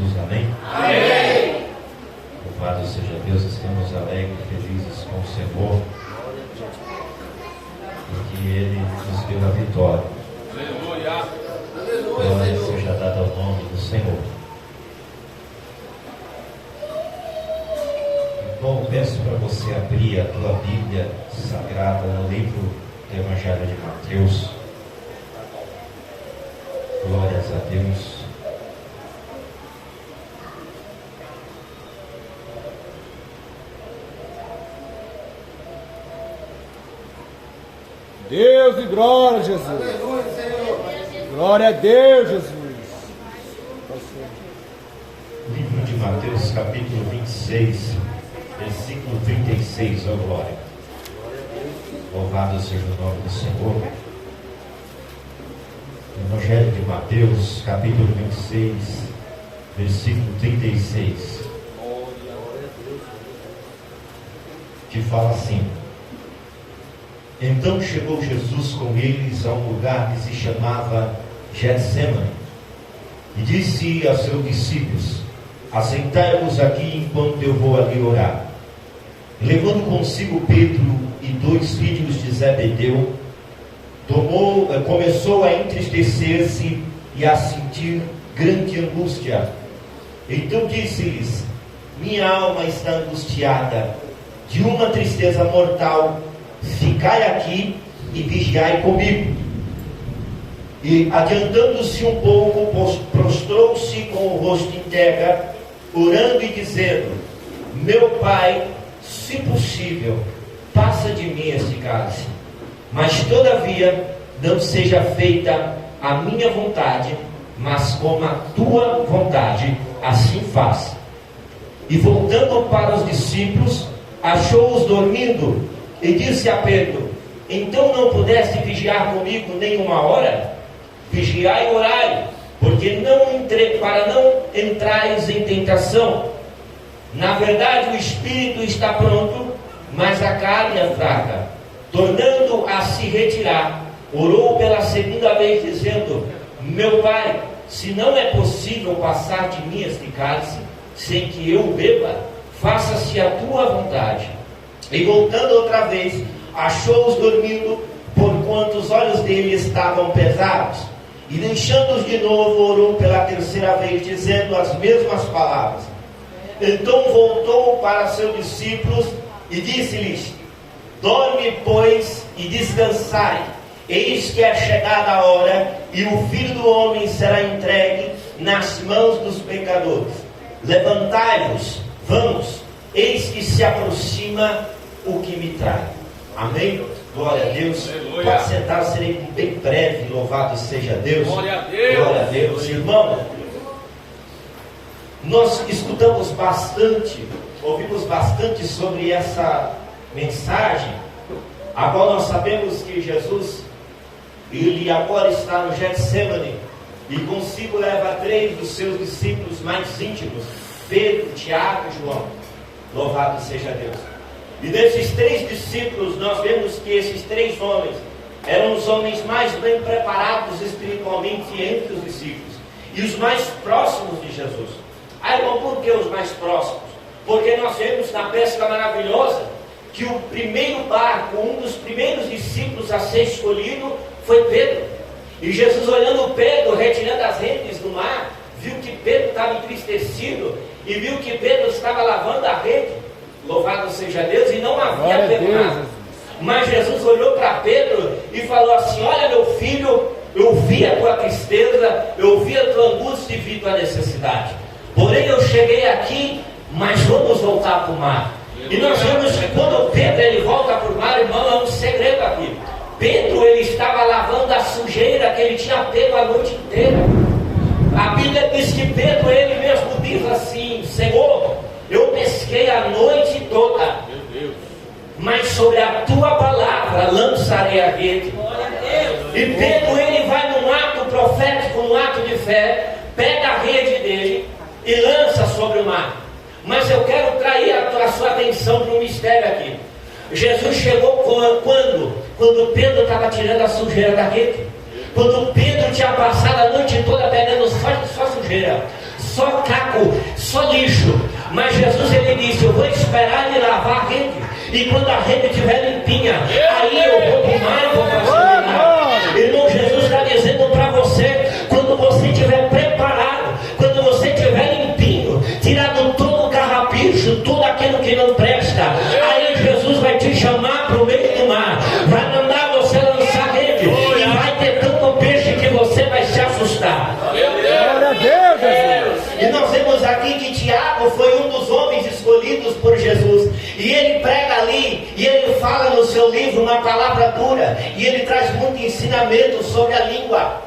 Jesus, amém? Amém! Louvado seja Deus, estamos alegres e felizes com o Senhor, porque Ele nos deu a vitória. Aleluia! Glória seja dada ao nome do Senhor. Bom, peço para você abrir a tua Bíblia Sagrada no livro do Evangelho de Mateus. Glórias a Deus. Deus e glória a Jesus. Aleluia, Senhor. Glória a Deus, Jesus. Livro de Mateus, capítulo 26, versículo 36, ó glória. Louvado seja o nome do Senhor. Evangelho de Mateus, capítulo 26, versículo 36. Que fala assim: Então chegou Jesus com eles a um lugar que se chamava Getsemane, e disse a seus discípulos: Assentai-vos aqui enquanto eu vou ali orar. Levando consigo Pedro e 2 filhos de Zebedeu, começou a entristecer-se e a sentir grande angústia. Então disse-lhes: Minha alma está angustiada, de uma tristeza mortal. Ficai aqui e vigiai comigo. E adiantando-se um pouco, prostrou-se com o rosto em terra, orando e dizendo: Meu Pai, se possível, passa de mim este cálice, mas todavia não seja feita a minha vontade, mas como a tua vontade, assim faz. E voltando para os discípulos, achou-os dormindo, e disse a Pedro: Então não pudeste vigiar comigo nem uma hora? Vigiai e orai, porque para não entrais em tentação. Na verdade o espírito está pronto, mas a carne é fraca. Tornando a se retirar, orou pela segunda vez, dizendo: Meu Pai, se não é possível passar de mim este cálice, sem que eu beba, faça-se a tua vontade. E voltando outra vez, achou-os dormindo, porquanto os olhos dele estavam pesados. E deixando-os de novo, orou pela terceira vez, dizendo as mesmas palavras. Então voltou para seus discípulos e disse-lhes: Dorme, pois, e descansai. Eis que é chegada a hora, e o Filho do Homem será entregue nas mãos dos pecadores. Levantai-vos, vamos, eis que se aproxima o que me trai. Amém? Glória a Deus. Aleluia. Pode sentar, serei bem breve. Louvado seja Deus. Glória a Deus. Glória a Deus. Irmão, nós escutamos bastante, ouvimos bastante sobre essa mensagem, a qual nós sabemos que Jesus, ele agora está no Getsemane, e consigo leva 3 dos seus discípulos mais íntimos, Pedro, Tiago e João. Louvado seja Deus. E desses 3 discípulos, nós vemos que esses 3 homens eram os homens mais bem preparados espiritualmente entre os discípulos, e os mais próximos de Jesus. Ah, irmão, por que os mais próximos? Porque nós vemos na pesca maravilhosa que o primeiro barco, um dos primeiros discípulos a ser escolhido foi Pedro. E Jesus, olhando Pedro retirando as redes do mar, viu que Pedro estava entristecido e viu que Pedro estava lavando a rede. Louvado seja Deus, e não havia pego nada. Mas Jesus olhou para Pedro e falou assim: Olha, meu filho, eu vi a tua tristeza, eu vi a tua angústia e vi a tua necessidade. Porém eu cheguei aqui, mas vamos voltar para o mar. E nós vemos que quando Pedro ele volta para o mar, irmão, é um segredo aqui. Pedro ele estava lavando a sujeira que ele tinha pego a noite inteira. A Bíblia diz que Pedro ele mesmo diz assim: Senhor, eu pesquei a noite toda, mas sobre a tua palavra lançarei a rede. E Pedro ele vai num ato profético, num ato de fé, pega a rede dele e lança sobre o mar. Mas eu quero trair a sua atenção para um mistério aqui. Jesus chegou quando Pedro estava tirando a sujeira da rede. Quando Pedro tinha passado a noite toda pegando só sujeira, só caco, só lixo. Mas Jesus ele disse: eu vou esperar ele lavar a rede, e quando a rede estiver limpinha, aí eu vou tomar e vou fazer. Irmão, Jesus está dizendo para você: quando você estiver preparado, quando você estiver limpinho, tirando todo o carrapicho, tudo aquilo que não presta, aí Jesus vai te chamar para o meio do mar, vai mandar você lançar rede, e vai ter tanto peixe que você vai se assustar. Glória a Deus, Jesus. E nós vemos aqui que Tiago foi um dos homens escolhidos por Jesus. E ele prega ali, e ele fala no seu livro uma palavra dura. E ele traz muito ensinamento sobre a língua,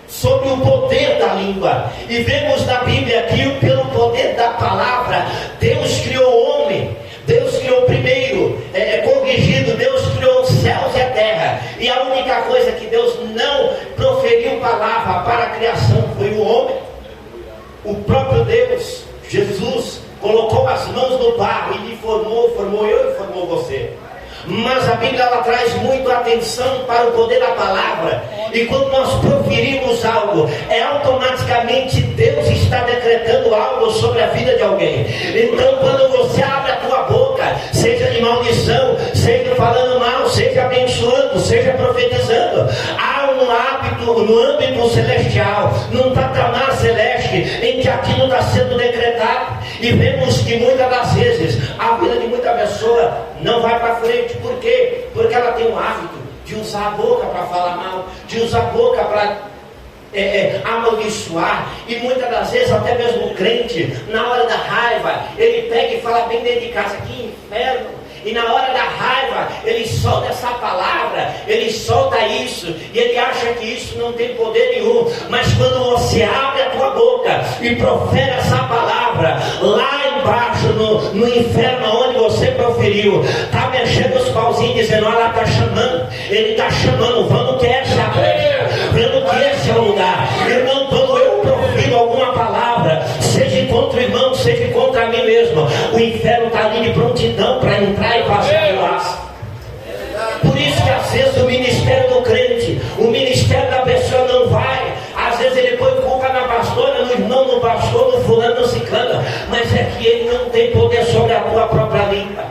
sobre o poder da língua. E vemos na Bíblia que pelo poder da palavra, Deus criou o homem. Deus criou primeiro, corrigido, Deus criou os céus e a terra. E a única coisa que Deus não proferiu palavra para a criação foi o homem. O próprio Deus, Jesus, colocou as mãos no barro e lhe formou eu e formou você. Mas a Bíblia ela traz muito atenção para o poder da palavra. E quando nós proferimos algo, automaticamente Deus está decretando algo sobre a vida de alguém. Então quando você abre a tua boca, seja de maldição, seja falando mal, seja abençoando, seja profetizando, há um hábito no âmbito celestial, num patamar celeste, em que aquilo está sendo decretado. E vemos que muitas das vezes a vida de muita pessoa não vai para frente. Por quê? Porque ela tem um hábito de usar a boca para falar mal, de usar a boca para amaldiçoar. E muitas das vezes até mesmo o crente, na hora da raiva, ele pega e fala bem dentro de casa: que inferno. E na hora da raiva, ele solta essa palavra, ele solta isso, e ele acha que isso não tem poder nenhum. Mas quando você abre a tua boca e profere essa palavra, lá embaixo no inferno onde você proferiu, está mexendo os pauzinhos dizendo: olha, está chamando, ele está chamando, vamos que essa é a brecha, vamos que esse é o lugar. Irmão, quando eu profiro alguma palavra, seja contra o irmão, seja contra mim mesmo, o inferno está ali de prontidão para entrar e passar por lá. Por isso que às vezes o ministério do crente, o ministério da pessoa não vai. Às vezes ele põe culpa na pastora, no irmão, no pastor, no fulano, no ciclano, mas é que ele não tem poder sobre a tua própria língua.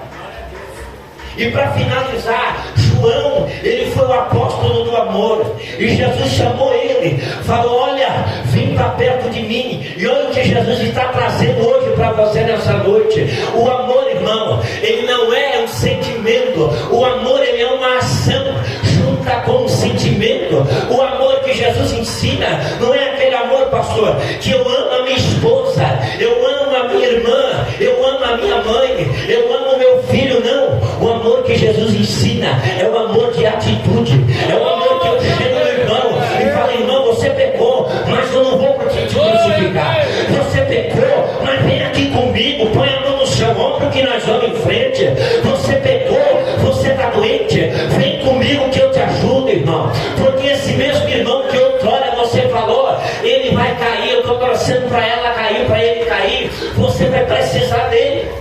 E para finalizar, João, ele foi o apóstolo do amor, e Jesus chamou ele, falou: olha, vem para perto de mim. E olha o que Jesus está trazendo hoje para você nessa noite. O amor, irmão, ele não é um sentimento. O amor, ele é uma ação junta com o sentimento. O amor que Jesus ensina não é aquele amor, pastor, que eu amo a minha esposa, eu amo a minha irmã, eu amo a minha mãe, eu amo o meu filho. Não, o amor que Jesus ensina é o amor de atitude, é o amor que eu chego no irmão e falo: irmão, você pecou, mas eu não vou te crucificar. Você pecou, mas vem aqui comigo, põe a mão no seu ombro que nós vamos em frente. Você pecou, você está doente, vem comigo que eu te ajudo, irmão. Porque esse mesmo irmão que outrora você falou, ele vai cair, eu estou torcendo para ela cair, para ele cair, você vai precisar dele.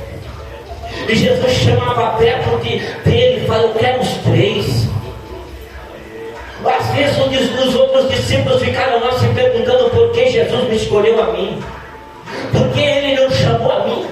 E Jesus chamava perto dele e fala: eu quero os três. Às vezes os outros discípulos ficaram lá se perguntando: por que Jesus me escolheu a mim? Por que ele não chamou a mim?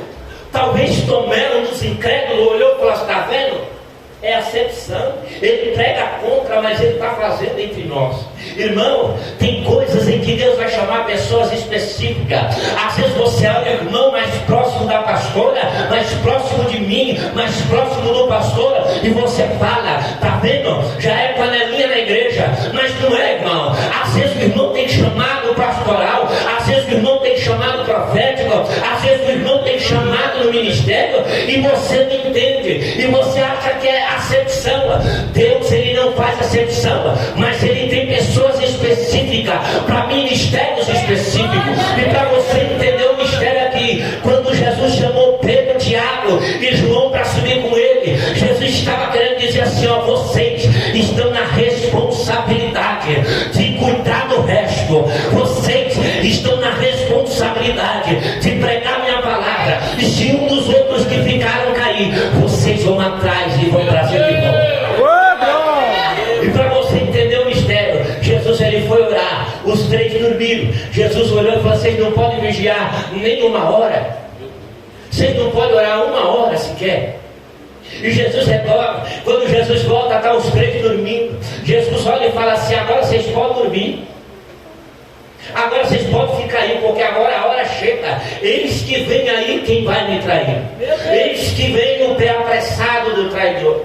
Talvez Tomé, um dos incrédulos, olhou e falou: está vendo? É acepção. Ele prega contra, mas ele está fazendo entre nós. Irmão, tem coisas em que Deus vai chamar pessoas específicas. Às vezes você é o irmão mais próximo da pastora, mais próximo de mim, mais próximo do pastor, e você fala: tá vendo? Já é panelinha na igreja. Mas não é, irmão. Às vezes o irmão tem chamado pastoral, às vezes o irmão tem chamado profético, às vezes o irmão tem chamado no ministério, e você não entende, e você acha que é acepção. Deus, ele não faz acepção, mas ele tem pessoas específicas para ministérios específicos. E para você entender o mistério aqui, quando Jesus chamou Pedro, Tiago e João para subir com ele, Jesus estava querendo dizer assim: ó, vocês estão na responsabilidade de cuidar do resto, vocês estão na responsabilidade de pregar minha palavra, e se um dos outros que ficaram cair, vocês vão atrás e vão trazer de volta. E para você entender o mistério, Jesus ele foi orar, os três dormiram. Jesus olhou e falou: vocês não podem vigiar nem uma hora? Vocês não podem orar uma hora sequer? E Jesus retorna. Quando Jesus volta, está os crentes dormindo. Jesus olha e fala assim: agora vocês podem dormir, agora vocês podem ficar aí, porque agora a hora chega. Eis que vem aí quem vai me trair. Eis que vem o pé apressado do traidor.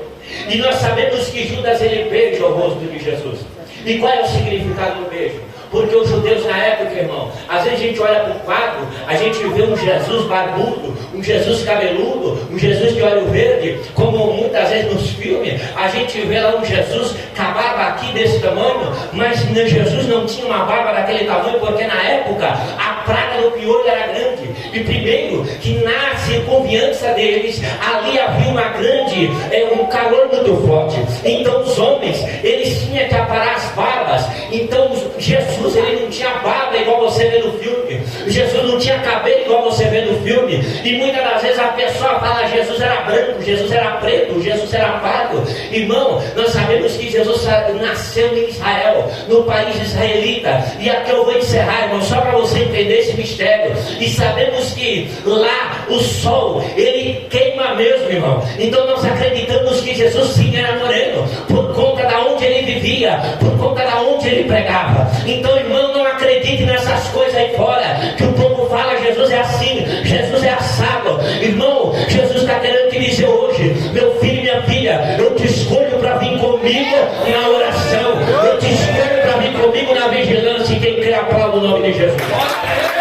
E nós sabemos que Judas, ele beija o rosto de Jesus. E qual é o significado do beijo? Porque os judeus na época, irmão, às vezes a gente olha para o quadro, a gente vê um Jesus barbudo, um Jesus cabeludo, um Jesus de olho verde, como muitas vezes nos filmes, a gente vê lá um Jesus com a barba aqui desse tamanho, mas Jesus não tinha uma barba daquele tamanho, porque na época a praga do piolho era grande. E primeiro, que na circunviança deles, ali havia uma grande, um calor muito forte. Então os homens, eles tinham que aparar as barbas. Então Jesus, ele não tinha barba igual você vê no filme. Jesus não tinha cabelo igual você vê no filme. E muitas das vezes a pessoa fala: Jesus era branco, Jesus era preto, Jesus era pardo. Irmão, nós sabemos que Jesus nasceu em Israel, no país israelita. E aqui eu vou encerrar, irmão, só para você entender esse mistério. E sabemos que lá o sol, ele queima mesmo, irmão. Então nós acreditamos que Jesus sim era moreno, por conta da onde ele vivia, por conta da onde ele pregava. Então, irmão, não acredite nessas coisas aí fora, que o povo fala: Jesus é assim, Jesus é assado. Irmão, Jesus está querendo te dizer hoje: meu filho e minha filha, eu te escolho para vir comigo na oração, eu te escolho para vir comigo na vigilância. E quem crê, aplauda o nome de Jesus.